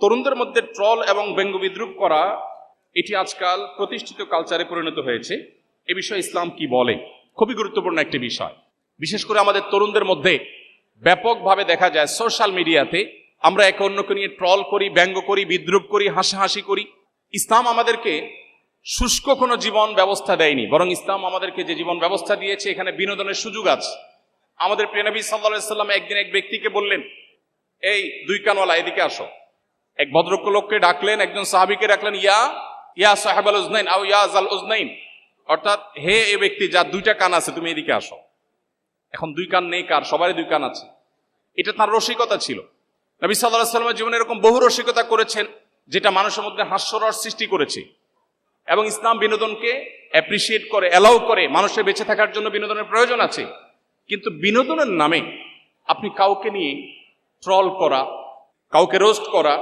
তরুণদের মধ্যে ট্রল এবং ব্যঙ্গ বিদ্রুপ করা এটি আজকাল প্রতিষ্ঠিত কালচারে পরিণত হয়েছে। এ বিষয়ে ইসলাম কি বলে? খুবই গুরুত্বপূর্ণ একটি বিষয়। বিশেষ করে আমাদের তরুণদের মধ্যে ব্যাপকভাবে দেখা যায় সোশ্যাল মিডিয়াতে আমরা একে অন্যকে নিয়ে ট্রল করি, ব্যঙ্গ করি, বিদ্রুপ করি, হাসাহাসি করি। ইসলাম আমাদেরকে শুষ্ক কোনো জীবন ব্যবস্থা দেয়নি, বরং ইসলাম আমাদেরকে যে জীবন ব্যবস্থা দিয়েছে এখানে বিনোদনের সুযোগ আছে। আমাদের প্রিয় নবী সাল্লাল্লাহু আলাইহি সাল্লাম একদিন এক ব্যক্তিকে বললেন, এই দুই কানওয়ালা এদিকে আসো। এক ভদ্রলোককে ডাকলেন, একজন সাহাবীকে ডাকলেন, ইয়া সাহেবাল উজনাইন আও ইয়া জাল উজনাইন, অর্থাৎ হে এই ব্যক্তি যার দুইটা কান আছে, তুমি এদিকে আসো। এখন দুই কান নেই কার? সবারই দুই কান আছে। এটা তার রসিকতা ছিল। নবী সাল্লাল্লাহু আলাইহি সাল্লামের জীবনে এরকম বহু রসিকতা করেছেন যেটা মানুষের মধ্যে হাস্যরস সৃষ্টি করেছে। এবং ইসলাম বিনোদনকে অ্যাপ্রিসিয়েট করে, অ্যালাউ করে। মানুষের বেঁচে থাকার জন্য বিনোদনের প্রয়োজন আছে, কিন্তু বিনোদনের নামে আপনি কাউকে নিয়ে ট্রল করা, কাউকে রোস্ট করা,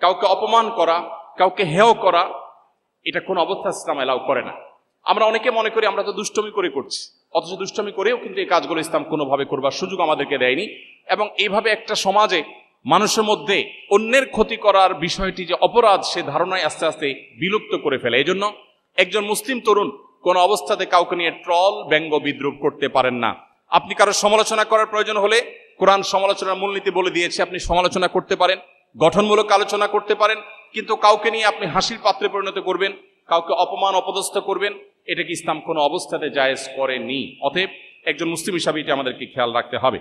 কাউকে অপমান করা, কাউকে হেয় করা, এটা কোন অবস্থা ইসলাম অ্যালাউ করে না। আমরা অনেকে মনে করি আমরা তো দুষ্টমি করে করছি, অথচ দুষ্টমি করেও কিন্তু এই কাজগুলো ইসলাম কোনোভাবে করবার সুযোগ আমাদেরকে দেয়নি। এবং এইভাবে একটা সমাজে মানুষের মধ্যে অন্যের ক্ষতি করার বিষয়টি যে অপরাধ, সে ধারণায় আস্তে আস্তে বিলুপ্ত করে ফেলে। এই জন্য একজন মুসলিম তরুণ কোন অবস্থাতে কাউকে নিয়ে ট্রল, ব্যঙ্গ, বিদ্রুপ করতে পারেন না। আপনি কারো সমালোচনা করার প্রয়োজন হলে কোরআন সমালোচনার মূলনীতি বলে দিয়েছে, আপনি সমালোচনা করতে পারেন, গঠনমূলক আলোচনা করতে পারেন, কিন্তু কাউকে নিয়ে আপনি হাসির পাত্রে পরিণত করবেন, কাউকে অপমান অপদস্থ করবেন, এটা কি ইসলাম কোনো অবস্থাতে জায়েজ করেনি। অতএব একজন মুসলিম হিসাবে এটা আমাদেরকে খেয়াল রাখতে হবে।